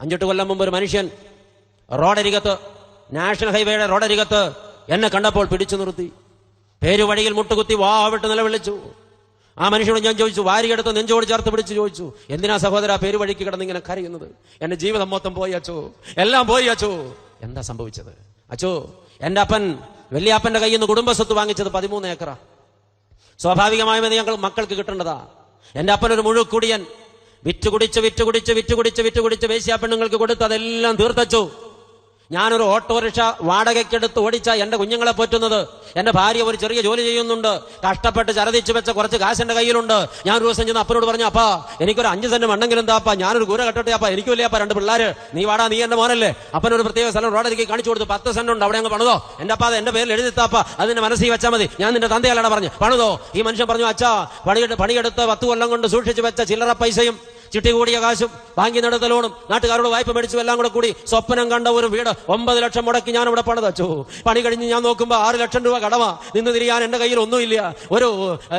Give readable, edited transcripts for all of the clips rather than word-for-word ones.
5-8 കൊല്ലം മുമ്പ് ഒരു മനുഷ്യൻ റോഡരികത്ത്, നാഷണൽ ഹൈവേയുടെ റോഡരികത്ത് എന്നെ കണ്ടപ്പോൾ പിടിച്ചു നിർത്തി. പേരുവഴിയിൽ മുട്ടുകുത്തി വാവിട്ട് നിലവിളിച്ചു. ആ മനുഷ്യനോട് ഞാൻ ചോദിച്ചു, വാരിയെടുത്ത് നെഞ്ചോട് ചേർത്ത് പിടിച്ച് ചോദിച്ചു, എന്തിനാ സഹോദര പേരുവഴിക്ക് കിടന്ന് ഇങ്ങനെ കരയുന്നത്? എന്റെ ജീവിതം മൊത്തം പോയി അച്ചോ, എല്ലാം പോയി അച്ചോ. എന്താ സംഭവിച്ചത്? അച്ചോ, എന്റെ അപ്പൻ വലിയപ്പന്റെ കയ്യിൽ നിന്ന് കുടുംബസ്വത്ത് വാങ്ങിച്ചത് 13 ഏക്കറാ. സ്വാഭാവികമായും ഞങ്ങൾ മക്കൾക്ക് കിട്ടേണ്ടതാ. എന്റെ അപ്പനൊരു മുഴുക്കുടിയൻ, വിറ്റുകുടിച്ച് വേശ്യാപ്പെണ്ണുങ്ങൾക്ക് കൊടുത്ത് അതെല്ലാം തീർത്തച്ചു. ഞാനൊരു ഓട്ടോറിക്ഷ വാടകയ്ക്കെടുത്ത് ഓടിച്ച എന്റെ കുഞ്ഞുങ്ങളെ പോറ്റുന്നത്. എന്റെ ഭാര്യ ഒരു ചെറിയ ജോലി ചെയ്യുന്നുണ്ട്. കഷ്ടപ്പെട്ട് ചരതിച്ചു വെച്ച കുറച്ച് കാശ് എന്റെ കയ്യിലുണ്ട്. ഞാൻ ഒരു ദിവസം ചെന്ന് അപ്പനോട് പറഞ്ഞു, അപ്പാ എനിക്കൊരു 5 സെന്റ് മണ്ണെങ്കിലും താപ്പാ, ഞാനൊരു കൂര കെട്ടട്ടെ അപ്പാ, എനിക്കില്ലേ അപ്പാ 2 പിള്ളേര്, നീ വാടാ, നീ എന്റെ മോനല്ലേ. അപ്പനൊരു പ്രത്യേക സ്ഥലം റോഡരികെ കാണിച്ചു കൊടുത്തു. 10 സെന്റ് ഉണ്ട്, അവിടെ അങ്ങ് പണിതോ. എന്റെ അപ്പാ അത് എന്റെ പേരിൽ എഴുതിത്താപ്പാ, അതിന്റെ മനസ്സിൽ വെച്ചാൽ മതി, ഞാൻ നിന്റെ തന്തയല്ലടാ പറഞ്ഞു, പണിതോ. ഈ മനുഷ്യൻ പറഞ്ഞു, അച്ഛാ പണിയെടുത്ത് 10 കൊല്ലം കൊണ്ട് സൂക്ഷിച്ചു വെച്ച ചില്ലറ പൈസയും ചിട്ടി കൂടിയ കാശും ബാങ്കി നടത്ത ലോണും നാട്ടുകാരോട് വായ്പ മേടിച്ചു എല്ലാം കൂടി സ്വപ്നം കണ്ട ഒരു വീട് 9 ലക്ഷം മുടക്കി ഞാൻ ഇവിടെ പണിത് വെച്ചു. പണി കഴിഞ്ഞ് ഞാൻ നോക്കുമ്പോൾ 6 ലക്ഷം രൂപ കടമാ. നിന്ന് തിരിയാൻ എന്റെ കയ്യിൽ ഒന്നുമില്ല. ഒരു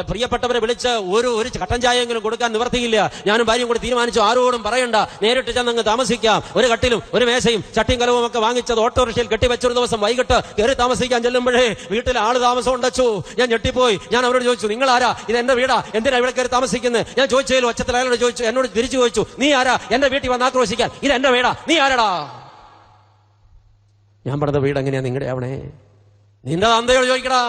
പ്രിയപ്പെട്ടവരെ വിളിച്ച് ഒരു കട്ടൻ ചായയെങ്കിലും കൊടുക്കാൻ നിവർത്തിയില്ല. ഞാനും ഭാര്യയും കൂടി തീരുമാനിച്ചു, ആരോടും പറയണ്ട, നേരിട്ട് ചെന്നങ്ങ് താമസിക്കാം. ഒരു കട്ടിലും ഒരു മേശയും ചട്ടിയും കലവും ഒക്കെ വാങ്ങിച്ചത് ഓട്ടോറിക്ഷയിൽ കെട്ടിവെച്ചൊരു ദിവസം വൈകിട്ട് കയറി താമസിക്കാൻ ചെല്ലുമ്പോഴേ വീട്ടിൽ ആള് താമസം ഉണ്ടച്ചു. ഞാൻ ഞെട്ടിപ്പോയി. ഞാൻ അവരോട് ചോദിച്ചു, നിങ്ങൾ ആരാ? ഇത് എന്റെ വീടാ, എന്തിനാ ഇവിടെ കയറി താമസിക്കുന്നത്? ഞാൻ ചോദിച്ചതിൽ ഒച്ചത്തിൽ അയാളോട് ചോദിച്ചു, എന്നോട് തിരിച്ചു ചോദിച്ചു, നീ ആരാ എന്റെ വീട്ടിൽ വന്ന് ആക്രോശിക്കാൻ? ഇത് എന്റെ വീടാ, നീ ആരാടാ? ഞാൻ പറഞ്ഞ വീട് എങ്ങനെയാ നിങ്ങളുടെ ആവണേ? നിന്റെ തന്തയോട് ചോദിക്കടാ.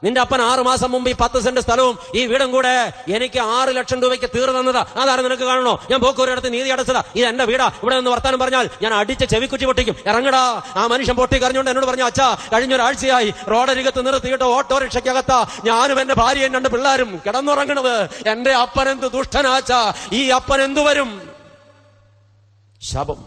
നിന്റെ അപ്പൻ 6 മാസം മുമ്പ് ഈ 10 സെന്റ് സ്ഥലവും ഈ വീടും കൂടെ എനിക്ക് 6 ലക്ഷം രൂപയ്ക്ക് തീർന്നു തന്നതാ. അതാണ് നിനക്ക് കാണണോ? ഞാൻ പോക്കൂരടുത്ത് നീതി അടച്ചതാ. ഇത് എന്റെ വീടാ, ഇവിടെ നിന്ന് വർത്താനം പറഞ്ഞാൽ ഞാൻ അടിച്ച് ചെവിക്കുറ്റി പൊട്ടിക്കും. ഇറങ്ങടാ. ആ മനുഷ്യൻ പൊട്ടി കരഞ്ഞുകൊണ്ട് എന്നോട് പറഞ്ഞു, അച്ഛാ കഴിഞ്ഞൊരാഴ്ചയായി റോഡരികത്ത് നിർത്തിയിട്ട് ഓട്ടോറിക്ഷയ്ക്കകത്താ ഞാനും എന്റെ ഭാര്യയും 2 പിള്ളേരും കിടന്നുറങ്ങണത്. എന്റെ അപ്പൻ എന്ത് ദുഷ്ടനാച്ചാ, ഈ അപ്പൻ എന്തു വരും? ശാപം.